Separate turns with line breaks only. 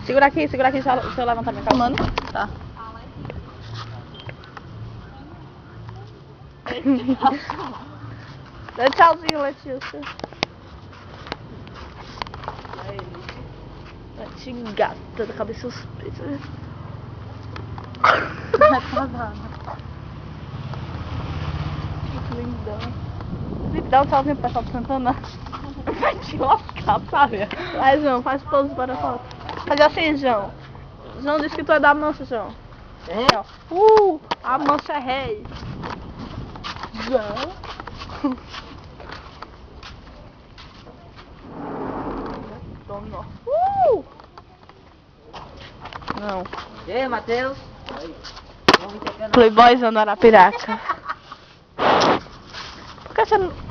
Segura aqui, se eu levantar minha calça.
Mano.
Tá. Dá tchauzinho, Letícia. Letícia gata da cabeça suspeita. Lindão. Dá um tchauzinho pro pessoal do Santana. Vai te lascar, sabe? Vai, João, faz todos para a foto. Faz assim, João. João disse que tu é da mancha, João. A mancha é rei. João. Não.
E aí, Matheus?
Playboyzão do Arapiraca. Por que você não...